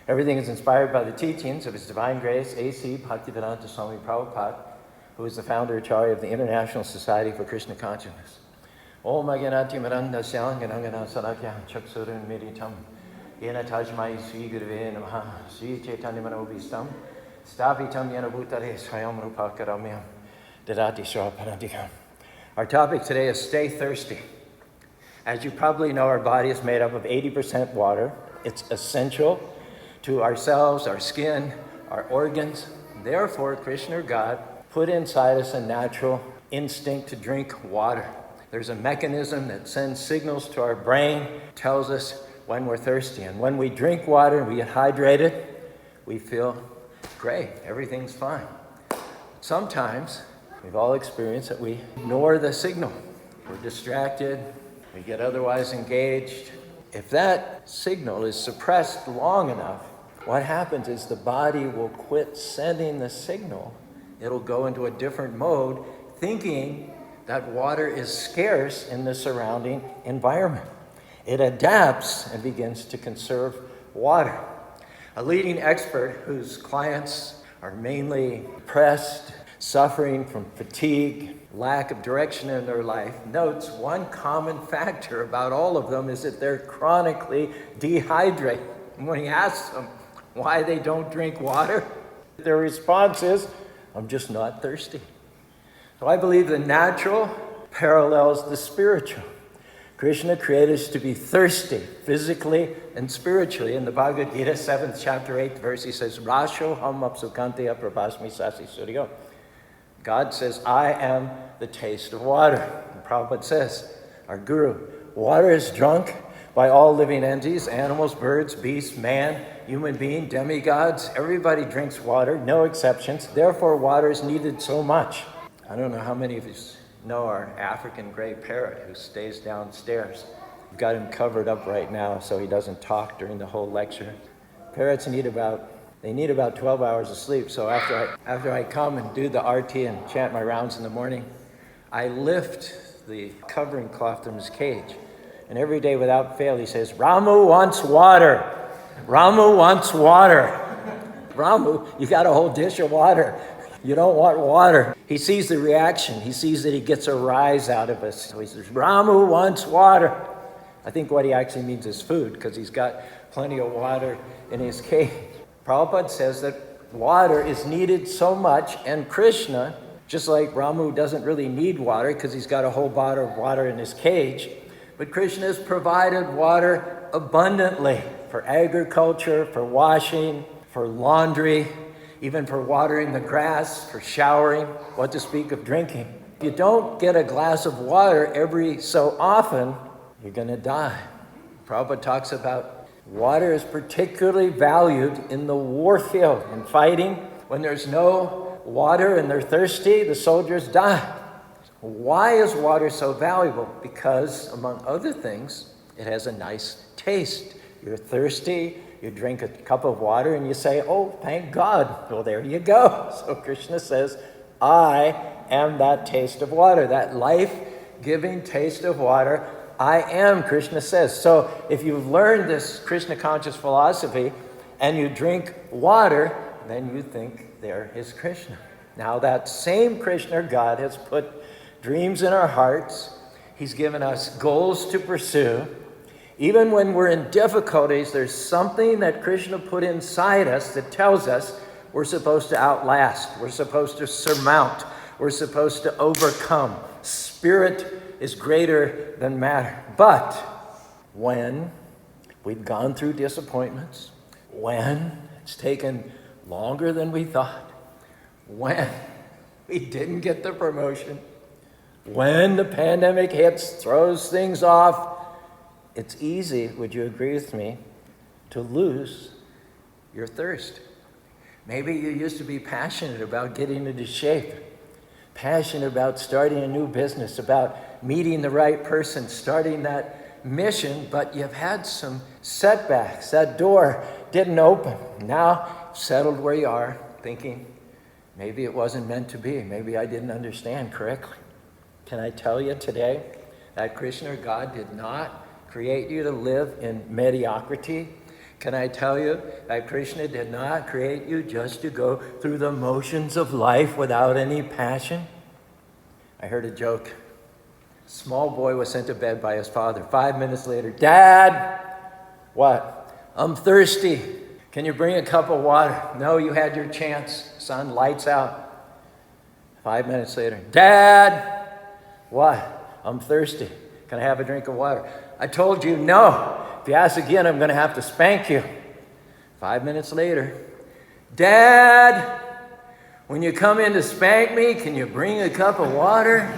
Everything is inspired by the teachings of His Divine Grace, A.C. Bhaktivedanta Swami Prabhupada, who is the founder Acharya of the International Society for Krishna Consciousness. Om Aganati Miranda Syanganangana Salakya Chaksurun Miritam Yena Tajmai Sri Gurve Namaha Sri Chaitanya Manobhistam Stavitam Yena Bhutare Swayam Rupakaramyam Dadati Swaparantikam. Our topic today is stay thirsty. As you probably know, our body is made up of 80% water. It's essential to ourselves, our skin, our organs. Therefore, Krishna, or God, put inside us a natural instinct to drink water. There's a mechanism that sends signals to our brain, tells us when we're thirsty. And when we drink water, we get hydrated, we feel great, everything's fine. Sometimes, we've all experienced that we ignore the signal. We're distracted, we get otherwise engaged. If that signal is suppressed long enough, what happens is the body will quit sending the signal. It'll go into a different mode, thinking that water is scarce in the surrounding environment. It adapts and begins to conserve water. A leading expert whose clients are mainly depressed, suffering from fatigue, lack of direction in their life, notes one common factor about all of them is that they're chronically dehydrated. And when he asks them why they don't drink water, their response is, I'm just not thirsty. So I believe the natural parallels the spiritual. Krishna created us to be thirsty, physically and spiritually. In the Bhagavad-gītā, 7th chapter, 8th verse, he says, raso, apsu, kaunteya, prabhasmi, sasi, suryo. God says, I am the taste of water. And Prabhupada says, our guru, water is drunk by all living entities, animals, birds, beasts, man, human being, demigods. Everybody drinks water, no exceptions. Therefore, water is needed so much. I don't know how many of you know our African gray parrot who stays downstairs. We've got him covered up right now so he doesn't talk during the whole lecture. Parrots need about 12 hours of sleep. So after I come and do the arti and chant my rounds in the morning, I lift the covering cloth from his cage. And every day without fail, he says, Ramu wants water. Ramu wants water. Ramu, you got a whole dish of water. You don't want water. He sees the reaction. He sees that he gets a rise out of us. So he says, Ramu wants water. I think what he actually means is food, because he's got plenty of water in his cage. Prabhupada says that water is needed so much, and Krishna, just like Ramu doesn't really need water because he's got a whole bottle of water in his cage, but Krishna has provided water abundantly for agriculture, for washing, for laundry, even for watering the grass, for showering, what to speak of drinking. If you don't get a glass of water every so often, you're going to die. Prabhupada talks about water is particularly valued in the war field, in fighting. When there's no water and they're thirsty, the soldiers die. Why is water so valuable? Because, among other things, it has a nice taste. You're thirsty, you drink a cup of water and you say, oh, thank God. Well, there you go. So Krishna says, I am that taste of water, that life-giving taste of water. I am, Krishna says. So if you've learned this Krishna conscious philosophy and you drink water, then you think there is Krishna. Now that same Krishna, God, has put dreams in our hearts. He's given us goals to pursue. Even when we're in difficulties, there's something that Krishna put inside us that tells us we're supposed to outlast, we're supposed to surmount, we're supposed to overcome. Spirit is greater than matter. But when we've gone through disappointments, when it's taken longer than we thought, when we didn't get the promotion, when the pandemic hits, throws things off, it's easy, would you agree with me, to lose your thirst. Maybe you used to be passionate about getting into shape, passionate about starting a new business, about meeting the right person, starting that mission, but you've had some setbacks. That door didn't open. Now, settled where you are, thinking, maybe it wasn't meant to be. Maybe I didn't understand correctly. Can I tell you today that Krishna, God, did not create you to live in mediocrity? Can I tell you that Krishna did not create you just to go through the motions of life without any passion? I heard a joke. A small boy was sent to bed by his father. 5 minutes later, Dad, what? I'm thirsty. Can you bring a cup of water? No, you had your chance. Son, lights out. 5 minutes later, Dad, what? I'm thirsty. Can I have a drink of water? I told you no. If you ask again, I'm going to have to spank you. 5 minutes later, Dad, when you come in to spank me, can you bring a cup of water?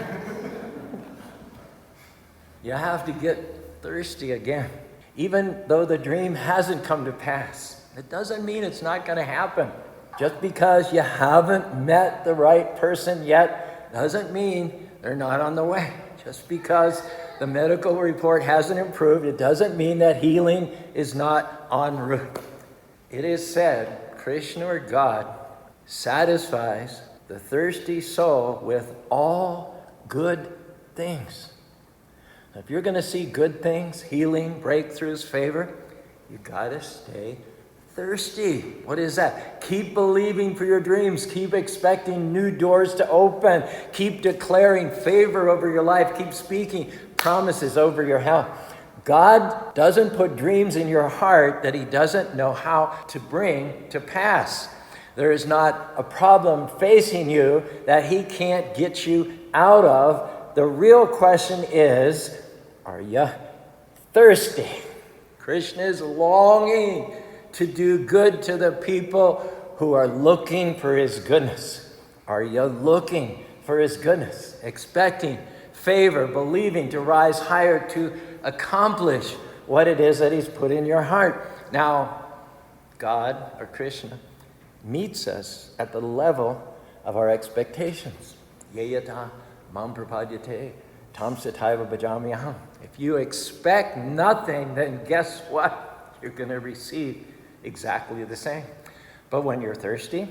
You have to get thirsty again. Even though the dream hasn't come to pass, it doesn't mean it's not going to happen. Just because you haven't met the right person yet doesn't mean they're not on the way. Just because the medical report hasn't improved, it doesn't mean that healing is not en route. It is said, Krishna or God satisfies the thirsty soul with all good things. If you're going to see good things, healing, breakthroughs, favor, you got to stay thirsty. What is that? Keep believing for your dreams. Keep expecting new doors to open. Keep declaring favor over your life. Keep speaking promises over your health. God doesn't put dreams in your heart that he doesn't know how to bring to pass. There is not a problem facing you that he can't get you out of. The real question is, are you thirsty? Krishna is longing to do good to the people who are looking for his goodness. Are you looking for his goodness? Expecting favor, believing to rise higher, to accomplish what it is that he's put in your heart. Now, God, or Krishna, meets us at the level of our expectations. Yeyata mam prapadyate tam sataiva bhajamyaham. If you expect nothing, then guess what? You're going to receive exactly the same. But when you're thirsty,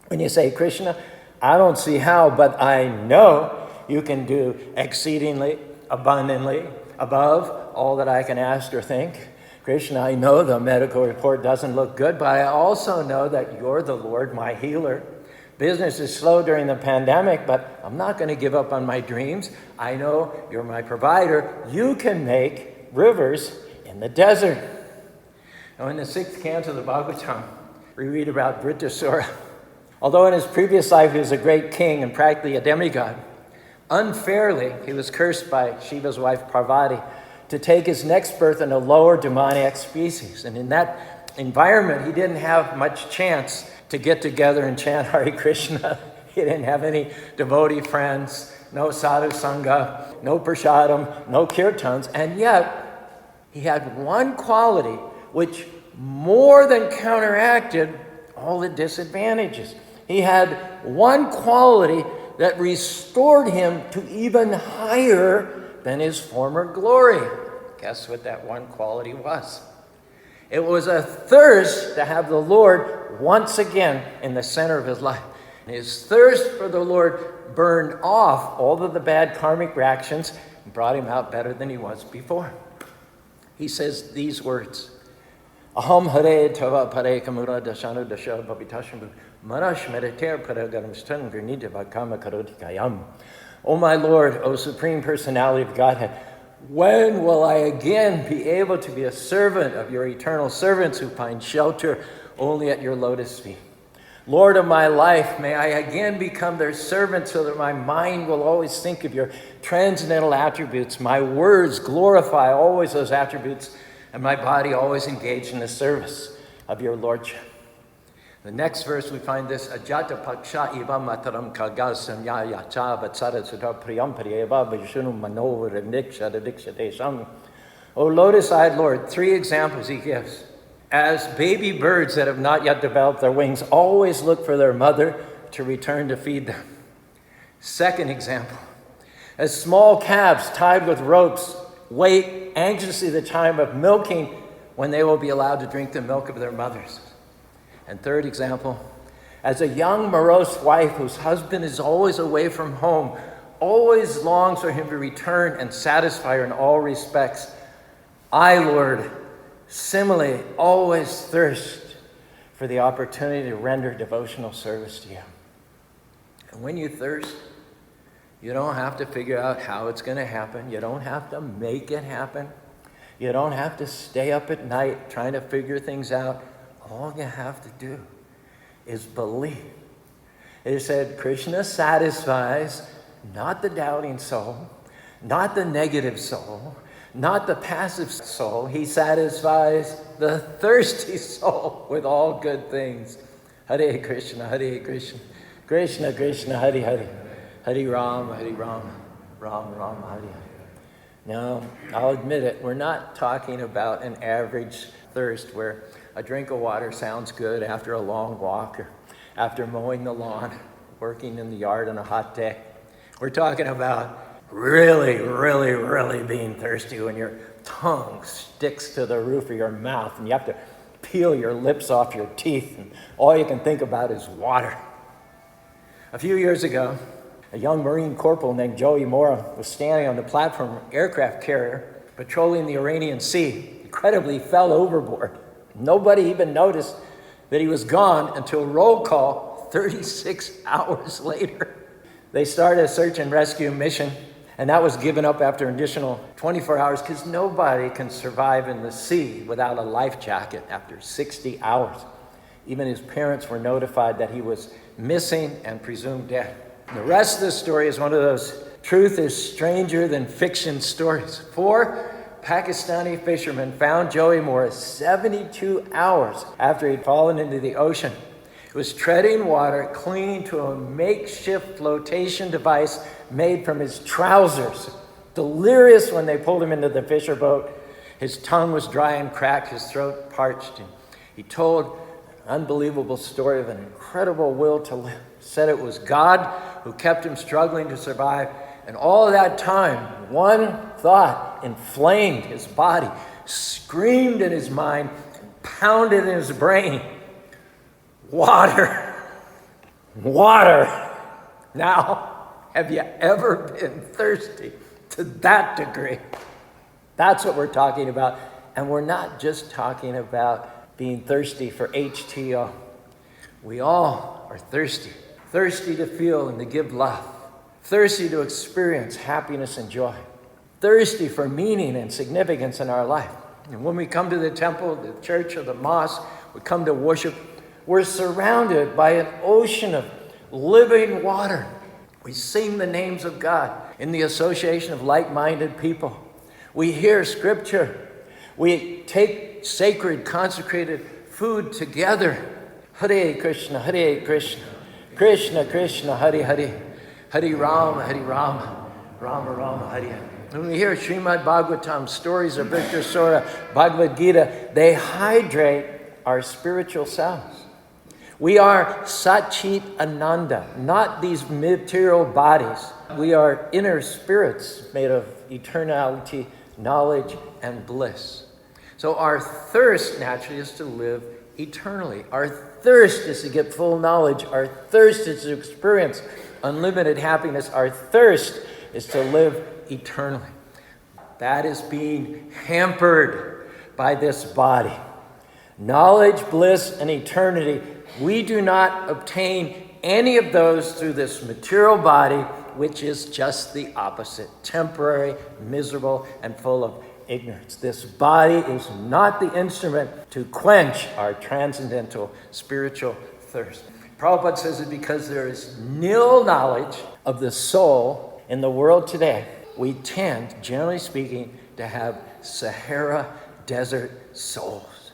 when you say, Krishna, I don't see how, but I know you can do exceedingly, abundantly, above all that I can ask or think. Krishna, I know the medical report doesn't look good, but I also know that you're the Lord, my healer. Business is slow during the pandemic, but I'm not going to give up on my dreams. I know you're my provider. You can make rivers in the desert. Now, in the 6th canto of the Bhagavad-gītā, we read about Vritrasura. Although in his previous life he was a great king and practically a demigod, unfairly he was cursed by Shiva's wife Parvati to take his next birth in a lower demoniac species. And in that environment, he didn't have much chance to get together and chant Hare Krishna. He didn't have any devotee friends, no sadhu sangha, no prasadam, no kirtans. And yet, he had one quality which more than counteracted all the disadvantages. He had one quality that restored him to even higher than his former glory. Guess what that one quality was? It was a thirst to have the Lord once again in the center of his life. And his thirst for the Lord burned off all of the bad karmic reactions and brought him out better than he was before. He says these words, Aham hare tava pare kamura dashanu dasha bhavitashambu marash mediter paragaramstan granita vakama karotikayam. O my Lord, O Supreme Personality of Godhead, when will I again be able to be a servant of your eternal servants who find shelter only at your lotus feet? Lord of my life, may I again become their servant so that my mind will always think of your transcendental attributes. My words glorify always those attributes, and my body always engaged in the service of your Lordship. The next verse we find this, Ajata paksha iva mataram kagasam ya yacha vatsara sudha priyam priyeva vishunu mano reniksha dikshadesham. O lotus-eyed Lord, 3 examples he gives. As baby birds that have not yet developed their wings always look for their mother to return to feed them. Second example, as small calves tied with ropes wait anxiously the time of milking when they will be allowed to drink the milk of their mothers. And third example, as a young morose wife whose husband is always away from home, always longs for him to return and satisfy her in all respects, I, Lord, Similarly, always thirst for the opportunity to render devotional service to you. And when you thirst, you don't have to figure out how it's going to happen. You don't have to make it happen. You don't have to stay up at night trying to figure things out. All you have to do is believe. It said, Krishna satisfies not the doubting soul, not the negative soul, not the passive soul. He satisfies the thirsty soul with all good things. Hare Krishna, Hare Krishna, Krishna Krishna, Hare Hare, Hare Rama, Rama Rama, Hare Hare. Now, I'll admit it, we're not talking about an average thirst where a drink of water sounds good after a long walk or after mowing the lawn, working in the yard on a hot day. We're talking about really, really, really being thirsty when your tongue sticks to the roof of your mouth and you have to peel your lips off your teeth and all you can think about is water. A few years ago, a young Marine corporal named Joey Mora was standing on the platform of an aircraft carrier patrolling the Iranian Sea. Incredibly fell overboard. Nobody even noticed that he was gone until roll call 36 hours later. They started a search and rescue mission, and that was given up after an additional 24 hours because nobody can survive in the sea without a life jacket after 60 hours. Even his parents were notified that he was missing and presumed dead. The rest of the story is one of those truth is stranger than fiction stories. 4 Pakistani fishermen found Joey Moore 72 hours after he'd fallen into the ocean. He was treading water, clinging to a makeshift flotation device made from his trousers. Delirious when they pulled him into the fisher boat. His tongue was dry and cracked, his throat parched. And he told an unbelievable story of an incredible will to live. Said it was God who kept him struggling to survive. And all that time, one thought inflamed his body, screamed in his mind, and pounded in his brain. Water. Water. Now, have you ever been thirsty to that degree? That's what we're talking about. And we're not just talking about being thirsty for HTO. We all are thirsty. Thirsty to feel and to give love. Thirsty to experience happiness and joy. Thirsty for meaning and significance in our life. And when we come to the temple, the church, or the mosque, we come to worship, we're surrounded by an ocean of living water. We sing the names of God in the association of like-minded people. We hear scripture. We take sacred, consecrated food together. Hare Krishna, Hare Krishna, Krishna Krishna, Hare Hare, Hare Rama, Rama Rama, Hare Hare. When we hear Srimad Bhagavatam, stories of Victor Sora, Bhagavad-gītā, they hydrate our spiritual selves. We are Satchit Ananda, not these material bodies. We are inner spirits made of eternality, knowledge, and bliss. So our thirst naturally is to live eternally. Our thirst is to get full knowledge. Our thirst is to experience unlimited happiness. Our thirst is to live eternally. That is being hampered by this body. Knowledge, bliss, and eternity, we do not obtain any of those through this material body, which is just the opposite, temporary, miserable, and full of ignorance. This body is not the instrument to quench our transcendental spiritual thirst. Prabhupada says it because there is nil knowledge of the soul in the world today. We tend, generally speaking, to have Sahara desert souls,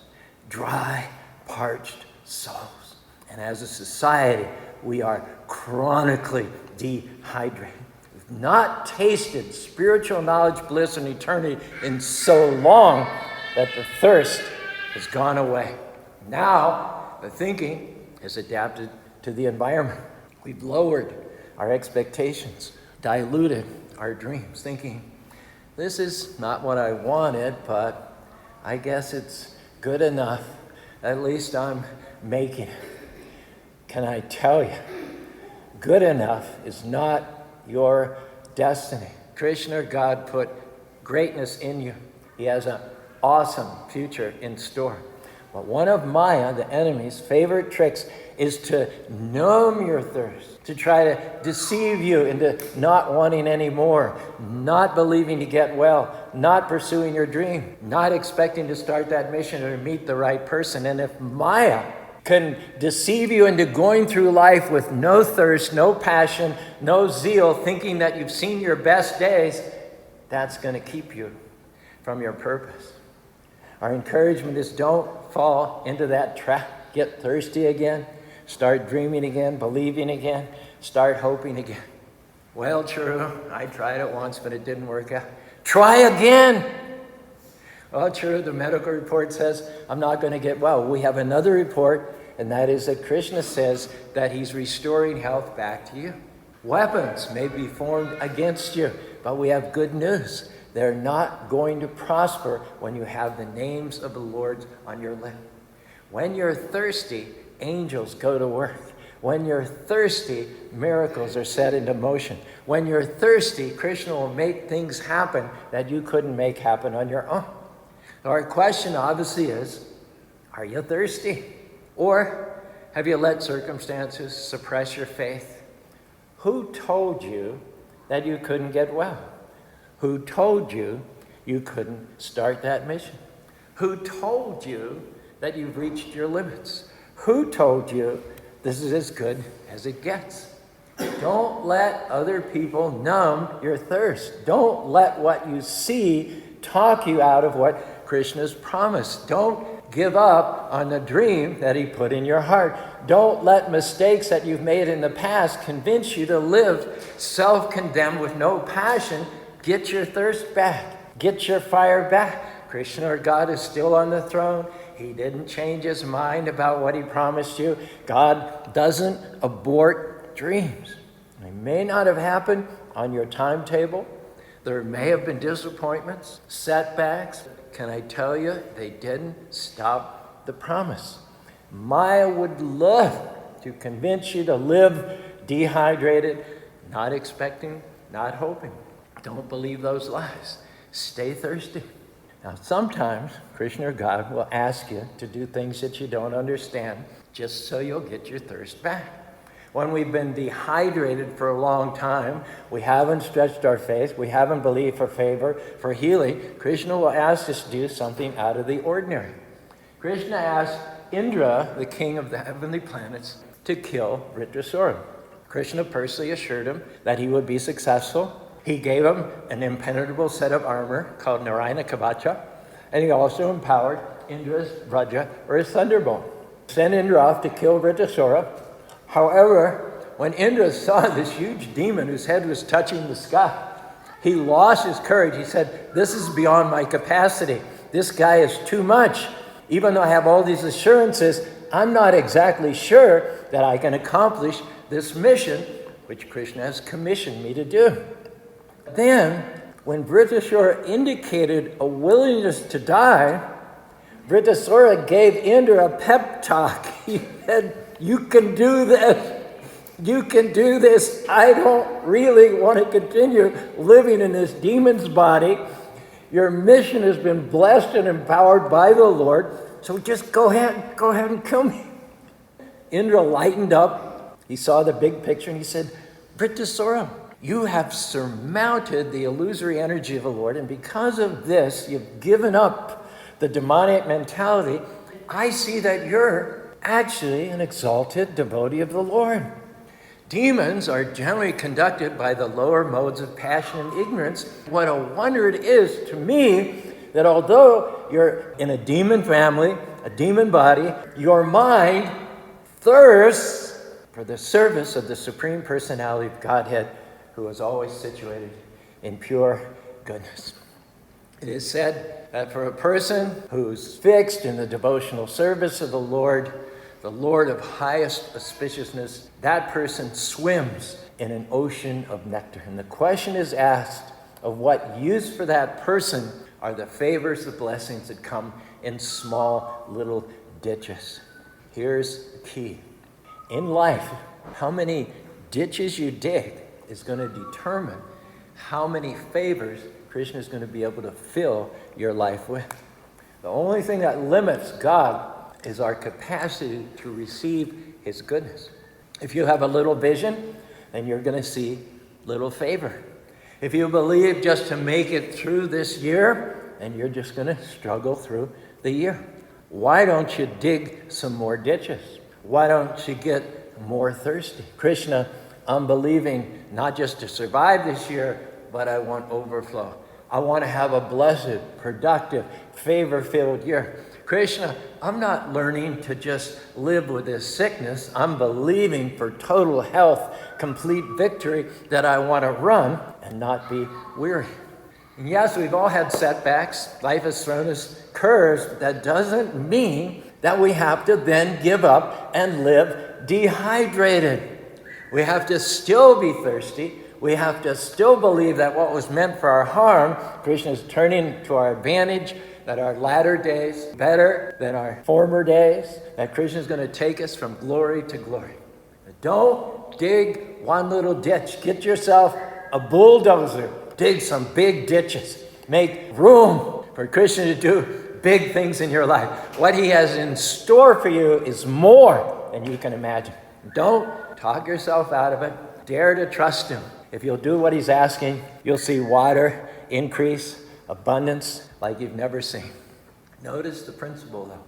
dry, parched souls. And as a society, we are chronically dehydrated. We've not tasted spiritual knowledge, bliss, and eternity in so long that the thirst has gone away. Now, the thinking has adapted to the environment. We've lowered our expectations, diluted our dreams, thinking, this is not what I wanted, but I guess it's good enough. At least I'm making it. Can I tell you, good enough is not your destiny. Krishna, God, put greatness in you. He has a awesome future in store. But one of Maya, the enemy's favorite tricks, is to numb your thirst, to try to deceive you into not wanting any more, not believing to get well, not pursuing your dream, not expecting to start that mission or meet the right person. And if Maya can deceive you into going through life with no thirst, no passion, no zeal, thinking that you've seen your best days, that's going to keep you from your purpose. Our encouragement is don't fall into that trap. Get thirsty again. Start dreaming again, believing again. Start hoping again. Well, true, I tried it once, but it didn't work out. Try again. Well, true, the medical report says I'm not going to get well. We have another report, and that is that Kṛṣṇa says that he's restoring health back to you. Weapons may be formed against you, but we have good news. They're not going to prosper when you have the names of the Lord on your lip. When you're thirsty, angels go to work. When you're thirsty, miracles are set into motion. When you're thirsty, Kṛṣṇa will make things happen that you couldn't make happen on your own. Our question obviously is, are you thirsty? Or have you let circumstances suppress your faith? Who told you that you couldn't get well? Who told you you couldn't start that mission? Who told you that you've reached your limits? Who told you this is as good as it gets? Don't let other people numb your thirst. Don't let what you see talk you out of what Kṛṣṇa's promised. Don't give up on the dream that he put in your heart. Don't let mistakes that you've made in the past convince you to live self-condemned with no passion. Get your thirst back. Get your fire back. Kṛṣṇa, our God, is still on the throne. He didn't change his mind about what he promised you. God doesn't abort dreams. They may not have happened on your timetable. There may have been disappointments, setbacks. Can I tell you, they didn't stop the promise. Maya would love to convince you to live dehydrated, not expecting, not hoping. Don't believe those lies. Stay thirsty. Now, sometimes Kṛṣṇa, God, will ask you to do things that you don't understand just so you'll get your thirst back. When we've been dehydrated for a long time, we haven't stretched our faith, we haven't believed for favor, for healing, Kṛṣṇa will ask us to do something out of the ordinary. Kṛṣṇa asked Indra, the king of the heavenly planets, to kill Vritrasura. Kṛṣṇa personally assured him that he would be successful. He gave him an impenetrable set of armor called Narayana Kavacha, and he also empowered Indra's Vajra, or his thunderbolt. Sent Indra off to kill Vritrasura. However, when Indra saw this huge demon whose head was touching the sky, he lost his courage. He said, "This is beyond my capacity. This guy is too much. Even though I have all these assurances, I'm not exactly sure that I can accomplish this mission, which Kṛṣṇa has commissioned me to do." Then, when Vritrasura indicated a willingness to die, Vritrasura gave Indra a pep talk. He said, "You can do this. You can do this. I don't really want to continue living in this demon's body. Your mission has been blessed and empowered by the Lord, so just go ahead and kill me." Indra lightened up. He saw the big picture and he said, "Vritrasura, you have surmounted the illusory energy of the Lord, and because of this, you've given up the demonic mentality. I see that you're actually an exalted devotee of the Lord. Demons are generally conducted by the lower modes of passion and ignorance. What a wonder it is to me that although you're in a demon family, a demon body, your mind thirsts for the service of the Supreme Personality of Godhead, who is always situated in pure goodness." It is said that for a person who's fixed in the devotional service of the Lord of highest auspiciousness, that person swims in an ocean of nectar. And the question is asked of what use for that person are the favors, the blessings that come in small little ditches. Here's the key. In life, how many ditches you dig is going to determine how many favors Kṛṣṇa is going to be able to fill your life with. The only thing that limits God is our capacity to receive his goodness. If you have a little vision, then you're going to see little favor. If you believe just to make it through this year, then you're just going to struggle through the year. Why don't you dig some more ditches? Why don't you get more thirsty? Kṛṣṇa, I'm believing not just to survive this year, but I want overflow. I want to have a blessed, productive, favor-filled year. Kṛṣṇa, I'm not learning to just live with this sickness. I'm believing for total health, complete victory, that I want to run and not be weary. And yes, we've all had setbacks. Life has thrown us curves. That doesn't mean that we have to then give up and live dehydrated. We have to still be thirsty. We have to still believe that what was meant for our harm, Kṛṣṇa is turning to our advantage, that our latter days better than our former days, that Kṛṣṇa is going to take us from glory to glory. Don't dig one little ditch. Get yourself a bulldozer. Dig some big ditches. Make room for Kṛṣṇa to do big things in your life. What he has in store for you is more than you can imagine. Don't talk yourself out of it. Dare to trust him. If you'll do what he's asking, you'll see water, increase, abundance like you've never seen. Notice the principle though.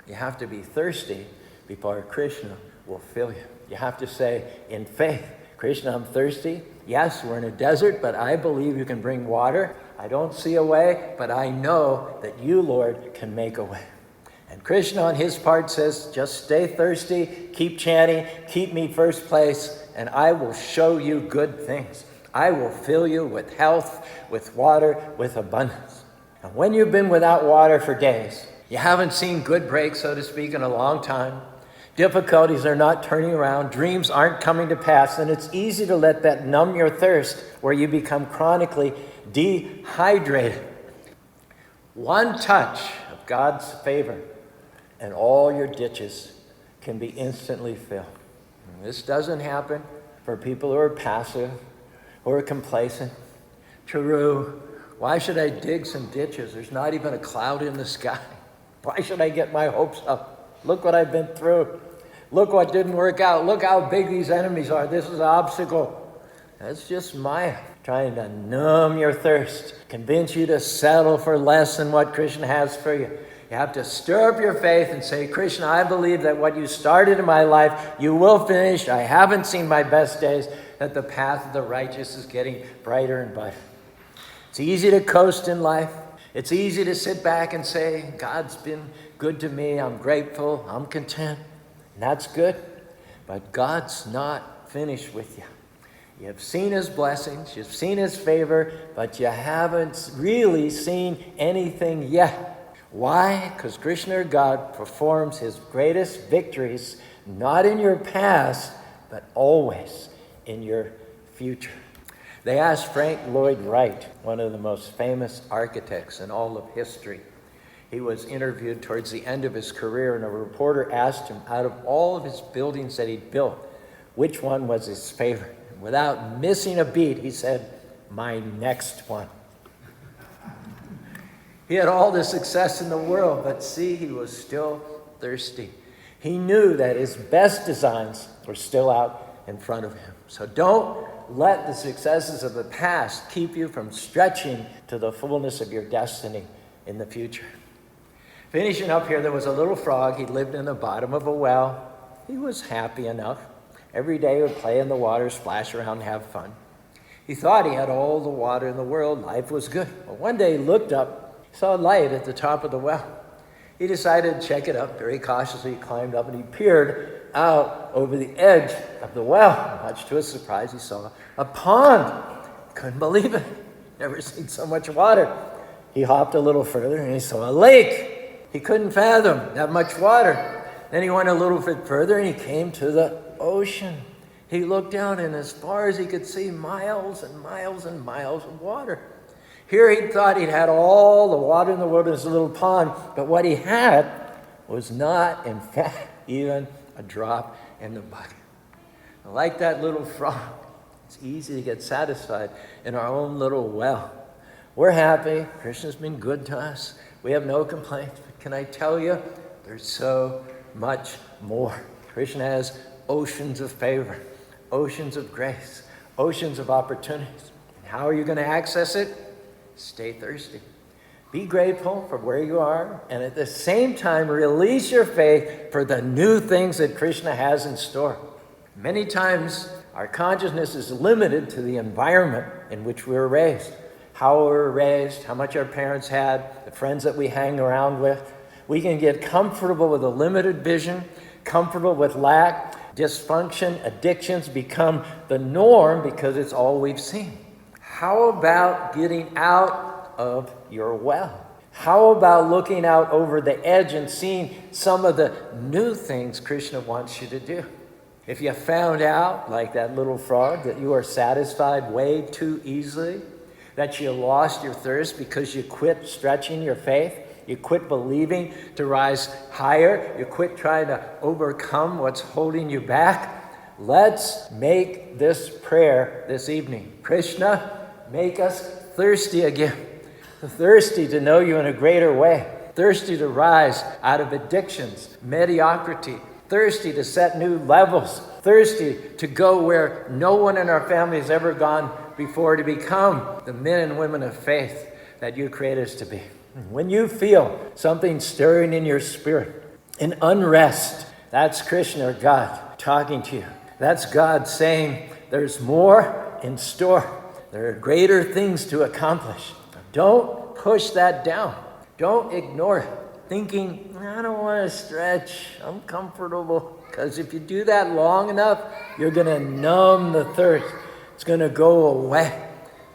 You have to be thirsty before Kṛṣṇa will fill you. You have to say in faith, Kṛṣṇa, I'm thirsty. Yes, we're in a desert, but I believe you can bring water. I don't see a way, but I know that you, Lord, can make a way. And Kṛṣṇa on his part says, just stay thirsty, keep chanting, keep me first place, and I will show you good things. I will fill you with health, with water, with abundance. And when you've been without water for days, you haven't seen good breaks, so to speak, in a long time, difficulties are not turning around, dreams aren't coming to pass, and it's easy to let that numb your thirst where you become chronically dehydrated. One touch of God's favor and all your ditches can be instantly filled. And this doesn't happen for people who are passive, who are complacent. True, why should I dig some ditches? There's not even a cloud in the sky. Why should I get my hopes up? Look what I've been through. Look what didn't work out. Look how big these enemies are. This is an obstacle. That's just Maya trying to numb your thirst, convince you to settle for less than what Kṛṣṇa has for you. You have to stir up your faith and say, Kṛṣṇa, I believe that what you started in my life, you will finish. I haven't seen my best days, that the path of the righteous is getting brighter and brighter. It's easy to coast in life. It's easy to sit back and say, God's been good to me. I'm grateful. I'm content. And that's good. But God's not finished with you. You've seen his blessings. You've seen his favor. But you haven't really seen anything yet. Why? Because Kṛṣṇa, God, performs his greatest victories not in your past, but always in your future. They asked Lloyd Wright, one of the most famous architects in all of history. He was interviewed towards the end of his career, and a reporter asked him, out of all of his buildings that he'd built, which one was his favorite? And without missing a beat, he said, my next one. He had all the success in the world, but see, he was still thirsty. He knew that his best designs were still out in front of him. So don't let the successes of the past keep you from stretching to the fullness of your destiny in the future. Finishing up here, there was a little frog. He lived in the bottom of a well. He was happy enough. Every day he would play in the water, splash around, and have fun. He thought he had all the water in the world. Life was good. But one day he looked up, saw a light at the top of the well. He decided to check it up. Very cautiously, he climbed up and he peered out over the edge of the well. Much to his surprise, he saw a pond. Couldn't believe it. Never seen so much water. He hopped a little further and he saw a lake. He couldn't fathom that much water. Then he went a little bit further and he came to the ocean. He looked down and as far as he could see, miles and miles and miles of water. Here he thought he'd had all the water in the world in his little pond, but what he had was not, in fact, even a drop in the bucket. Like that little frog, it's easy to get satisfied in our own little well. We're happy. Krishna's been good to us. We have no complaints. But can I tell you, there's so much more. Krishna has oceans of favor, oceans of grace, oceans of opportunities. And how are you going to access it? Stay thirsty. Be grateful for where you are, and at the same time, release your faith for the new things that Krishna has in store. Many times, our consciousness is limited to the environment in which we were raised. How we were raised, how much our parents had, the friends that we hang around with. We can get comfortable with a limited vision, comfortable with lack, dysfunction, addictions become the norm because it's all we've seen. How about getting out of your well? How about looking out over the edge and seeing some of the new things Krishna wants you to do? If you found out, like that little frog, that you are satisfied way too easily, that you lost your thirst because you quit stretching your faith, you quit believing to rise higher, you quit trying to overcome what's holding you back, let's make this prayer this evening. Krishna, make us thirsty again. Thirsty to know you in a greater way. Thirsty to rise out of addictions, mediocrity. Thirsty to set new levels. Thirsty to go where no one in our family has ever gone before, to become the men and women of faith that you created us to be. When you feel something stirring in your spirit, an unrest, that's Krishna or God talking to you. That's God saying there's more in store. There are greater things to accomplish. Don't push that down. Don't ignore it, thinking, I don't want to stretch. I'm comfortable. Because if you do that long enough, you're going to numb the thirst. It's going to go away.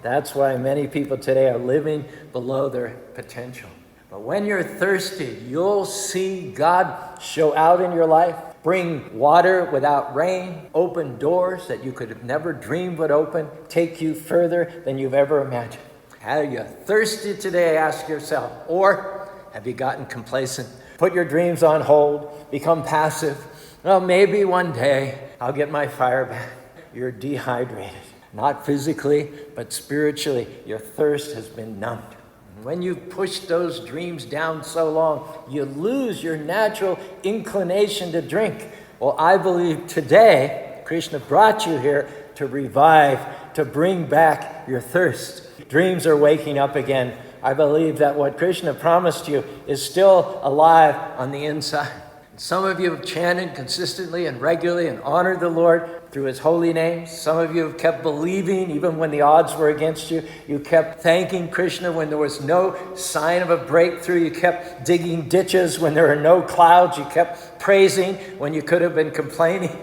That's why many people today are living below their potential. But when you're thirsty, you'll see God show out in your life, bring water without rain, open doors that you could have never dreamed would open, take you further than you've ever imagined. Are you thirsty today, ask yourself? Or have you gotten complacent? Put your dreams on hold, become passive. Well, maybe one day I'll get my fire back. You're dehydrated. Not physically, but spiritually. Your thirst has been numbed. When you push those dreams down so long, you lose your natural inclination to drink. Well, I believe today, Krishna brought you here to revive, to bring back your thirst. Dreams are waking up again. I believe that what Krishna promised you is still alive on the inside. Some of you have chanted consistently and regularly and honored the Lord through his holy name. Some of you have kept believing even when the odds were against you. You kept thanking Krishna when there was no sign of a breakthrough. You kept digging ditches when there were no clouds. You kept praising when you could have been complaining.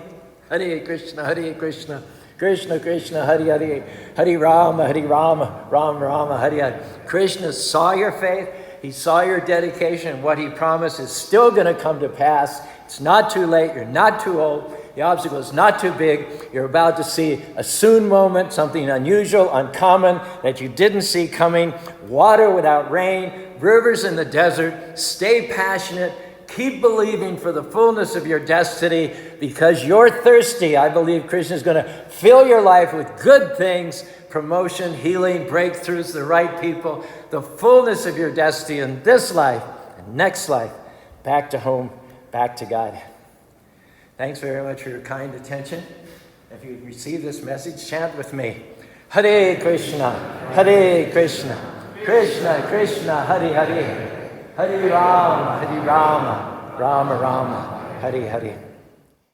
Hare Krishna, Hare Krishna. Krishna, Krishna, Hare Hare, Hare Rama, Rama Rama, Hare Hare. Krishna saw your faith. He saw your dedication, and what he promised is still going to come to pass. It's not too late. You're not too old. The obstacle is not too big. You're about to see a soon moment, something unusual, uncommon, that you didn't see coming. Water without rain, rivers in the desert. Stay passionate. Keep believing for the fullness of your destiny, because you're thirsty. I believe Krishna is going to fill your life with good things, promotion, healing, breakthroughs, the right people, the fullness of your destiny in this life and next life, back to home, back to God. Thanks very much for your kind attention. If you received this message, chant with me. Hare Krishna, Hare Krishna, Krishna Krishna, Hare Hare, Hare Rama, Rama Rama, Hare Hare.